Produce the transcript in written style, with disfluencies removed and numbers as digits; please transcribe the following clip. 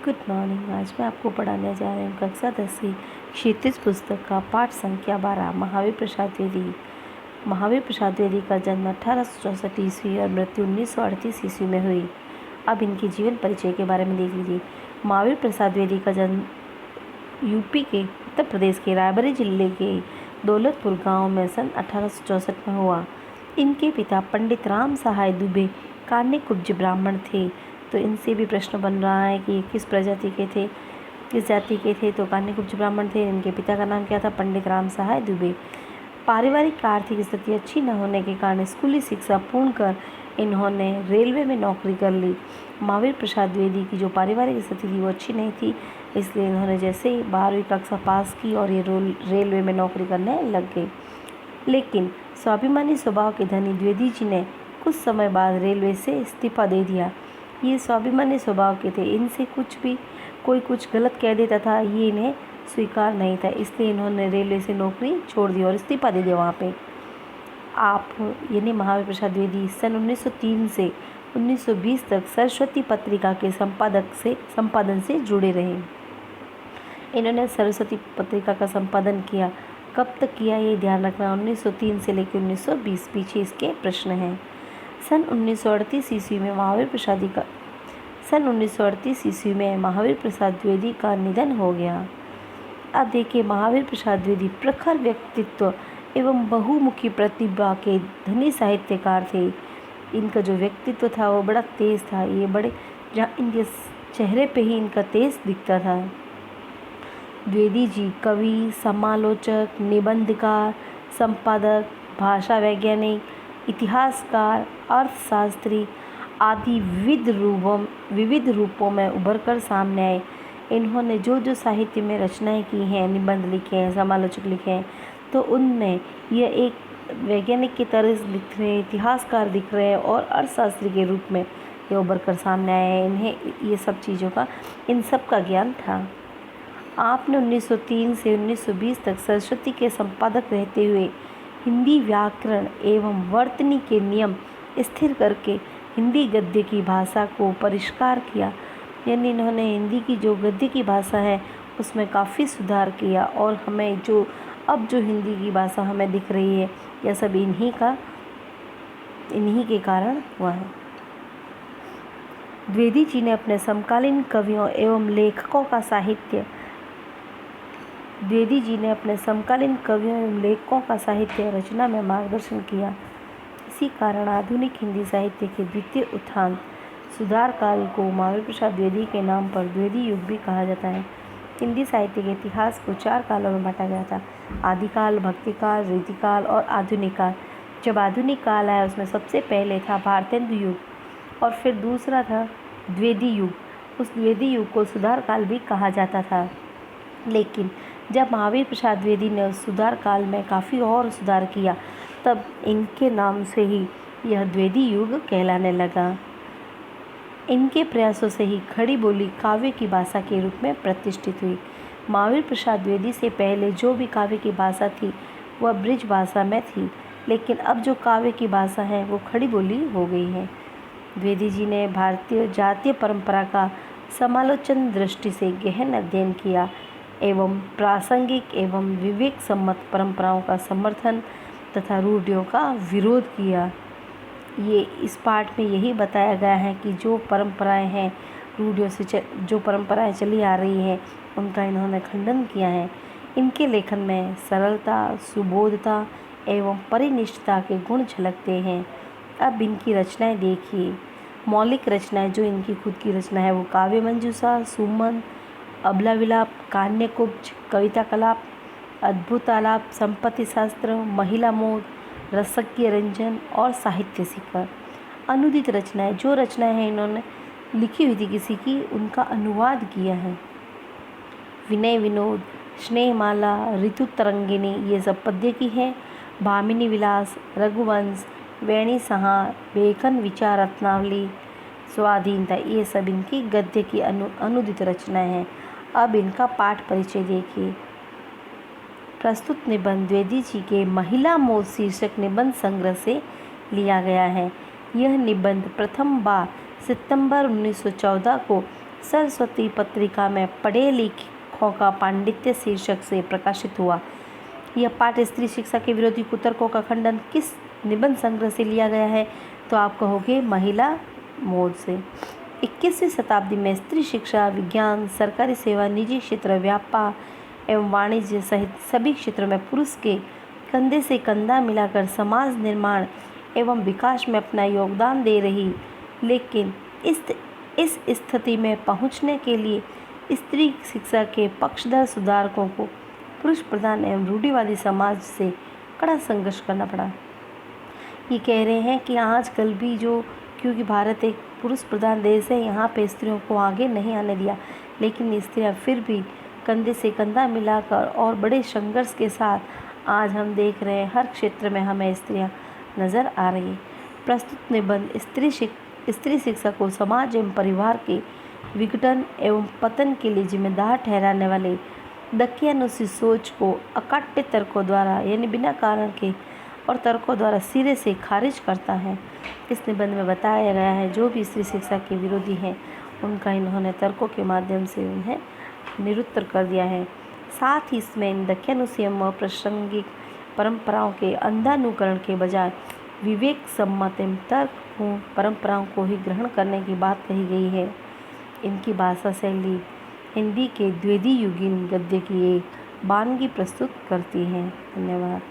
Good morning. आज मैं आपको पढ़ाने जा रही हूँ कक्षा 10 की क्षितिज पुस्तक का पाठ संख्या 12 महावीर प्रसाद द्विवेदी। महावीर प्रसाद द्विवेदी का जन्म 1864 ईस्वी और मृत्यु 1938 ईस्वी में हुई। अब इनके जीवन परिचय के बारे में देख लीजिए। महावीर प्रसाद द्विवेदी का जन्म यूपी के उत्तर प्रदेश के रायबरेली जिले के दौलतपुर गांव में सन 1864 में हुआ। इनके पिता पंडित राम सहाय दुबे कान्यकुब्ज ब्राह्मण थे। तो इनसे भी प्रश्न बन रहा है कि किस प्रजाति के थे, किस जाति के थे। तो कान्यकुब्ज ब्राह्मण थे। इनके पिता का नाम क्या था? पंडित राम सहाय दुबे। पारिवारिक आर्थिक स्थिति अच्छी न होने के कारण स्कूली शिक्षा पूर्ण कर इन्होंने रेलवे में नौकरी कर ली। महावीर प्रसाद द्विवेदी की जो पारिवारिक स्थिति थी वो अच्छी नहीं थी, इसलिए इन्होंने जैसे ही 12वीं कक्षा पास की और ये रेलवे में नौकरी करने लग गए। लेकिन स्वाभिमानी स्वभाव के धनी द्विवेदी जी ने कुछ समय बाद रेलवे से इस्तीफा दे दिया। ये स्वाभिमानी स्वभाव के थे, इनसे कोई कुछ गलत कह देता था, ये इन्हें स्वीकार नहीं था, इसलिए इन्होंने रेलवे से नौकरी छोड़ दी और इस्तीफा दे दिया वहाँ पे। आप यानी महावीर प्रसाद द्विवेदी सन 1903 से 1920 तक सरस्वती पत्रिका के संपादन से जुड़े रहे। इन्होंने सरस्वती पत्रिका का संपादन किया। कब तक किया ये ध्यान रखना, 1903 से लेकर 1920, पीछे इसके प्रश्न हैं। सन 1938 ईस्वी में महावीर प्रसाद द्विवेदी का निधन हो गया। अब देखिए, महावीर प्रसाद द्विवेदी प्रखर व्यक्तित्व एवं बहुमुखी प्रतिभा के धनी साहित्यकार थे। इनका जो व्यक्तित्व था वो बड़ा तेज था। जहाँ इनके चेहरे पे ही इनका तेज दिखता था। द्विवेदी जी कवि, समालोचक, निबंधकार, संपादक, भाषा वैज्ञानिक, इतिहासकार, अर्थशास्त्री आदि विविध रूपों में उभरकर सामने आए। इन्होंने जो साहित्य में रचनाएं की हैं, निबंध लिखे हैं, समालोचक लिखे हैं, तो उनमें यह एक वैज्ञानिक की तरह दिख रहे हैं, इतिहासकार दिख रहे हैं और अर्थशास्त्री के रूप में ये उभर कर सामने आए हैं। इन्हें ये सब चीज़ों का, इन सब का ज्ञान था। आपने 1903 से 1920 तक सरस्वती के संपादक रहते हुए हिंदी व्याकरण एवं वर्तनी के नियम स्थिर करके हिंदी गद्य की भाषा को परिष्कार किया। यानी इन्होंने हिंदी की जो गद्य की भाषा है उसमें काफ़ी सुधार किया और हमें जो हिंदी की भाषा हमें दिख रही है, यह सब इन्हीं के कारण हुआ है। द्विवेदी जी ने अपने समकालीन कवियों एवं लेखकों का साहित्य रचना में मार्गदर्शन किया। इसी कारण आधुनिक हिंदी साहित्य के द्वितीय उत्थान सुधार काल को महावीर प्रसाद द्विवेदी के नाम पर द्विवेदी युग भी कहा जाता है। हिंदी साहित्य के इतिहास को 4 कालों में बांटा गया था: आदिकाल, भक्तिकाल, रीतिकाल और आधुनिक काल। जब आधुनिक काल आया उसमें सबसे पहले था भारतेंदु युग और फिर दूसरा था द्विवेदी युग। उस द्विवेदी युग को सुधार काल भी कहा जाता था। लेकिन जब महावीर प्रसाद द्विवेदी ने उस सुधार काल में काफ़ी और सुधार किया, तब इनके नाम से ही यह द्विवेदी युग कहलाने लगा। इनके प्रयासों से ही खड़ी बोली काव्य की भाषा के रूप में प्रतिष्ठित हुई। महावीर प्रसाद द्विवेदी से पहले जो भी काव्य की भाषा थी वह ब्रिज भाषा में थी, लेकिन अब जो काव्य की भाषा है वो खड़ी बोली हो गई है। द्विवेदी जी ने भारतीय जातीय परंपरा का समालोचन दृष्टि से गहन अध्ययन किया एवं प्रासंगिक एवं विवेक सम्मत परंपराओं का समर्थन तथा रूढ़ियों का विरोध किया। ये इस पाठ में यही बताया गया है कि जो परंपराएं हैं, रूढ़ियों से जो परंपराएं चली आ रही हैं, उनका इन्होंने खंडन किया है। इनके लेखन में सरलता, सुबोधता एवं परिनिष्ठता के गुण झलकते हैं। अब इनकी रचनाएं देखिए। मौलिक रचनाएं जो इनकी खुद की रचना है वो काव्य मंजूषा, सुमन, अबला विलाप, कान्यकुब्ज, कविता कलाप, अद्भुत आलाप, संपत्ति शास्त्र, महिला मोद, रसज्ञ रंजन और साहित्य शिखर। अनुदित रचनाएं, जो रचनाएं हैं इन्होंने लिखी हुई थी किसी की, उनका अनुवाद किया है। विनय विनोद, स्नेहमाला, ऋतु तरंगिनी, ये सब पद्य की हैं। भामिनी विलास, रघुवंश, वेणी संहार, बेखन विचार रत्नावली, स्वाधीनता, ये सब इनकी गद्य की अनुदित रचनाएं हैं। अब इनका पाठ परिचय देखिए। प्रस्तुत निबंध द्विवेदी जी के महिला मोद शीर्षक निबंध संग्रह से लिया गया है। यह निबंध प्रथम बार सितंबर 1914 को सरस्वती पत्रिका में पढ़े लिखों का पांडित्य शीर्षक से प्रकाशित हुआ। यह पाठ स्त्री शिक्षा के विरोधी कुतर्कों का खंडन किस निबंध संग्रह से लिया गया है? तो आप कहोगे महिला मोड़ से। 21वीं शताब्दी में स्त्री शिक्षा, विज्ञान, सरकारी सेवा, निजी क्षेत्र, व्यापार एवं वाणिज्य सहित सभी क्षेत्रों में पुरुष के कंधे से कंधा मिलाकर समाज निर्माण एवं विकास में अपना योगदान दे रही। लेकिन इस स्थिति में पहुंचने के लिए स्त्री शिक्षा के पक्षधर सुधारकों को पुरुष प्रधान एवं रूढ़िवादी समाज से कड़ा संघर्ष करना पड़ा। ये कह रहे हैं कि आजकल भी क्योंकि भारत एक पुरुष प्रधान देश है, यहाँ पे स्त्रियों को आगे नहीं आने दिया, लेकिन स्त्रियाँ फिर भी कंधे से कंधा मिलाकर और बड़े संघर्ष के साथ आज हम देख रहे हैं हर क्षेत्र में हमें स्त्रियाँ नज़र आ रही है। प्रस्तुत निबंध स्त्री शिक्षा को समाज एवं परिवार के विघटन एवं पतन के लिए जिम्मेदार ठहराने वाले दकियानुसी सोच को अकाट्य तर्कों द्वारा यानी बिना कारण के और तर्कों द्वारा सिरे से खारिज करता है। इस निबंध में बताया गया है जो भी स्त्री शिक्षा के विरोधी हैं उनका इन्होंने तर्कों के माध्यम से उन्हें निरुत्तर कर दिया है। साथ ही इसमें इन दकियानुसी एवं अप्रासंगिक परंपराओं के अंधानुकरण के बजाय विवेक सम्मत एवं तर्कपूर्ण परंपराओं को ही ग्रहण करने की बात कही गई है। इनकी भाषा शैली हिंदी के द्विवेदी युगीन गद्य की एक वानगी प्रस्तुत करती है। धन्यवाद।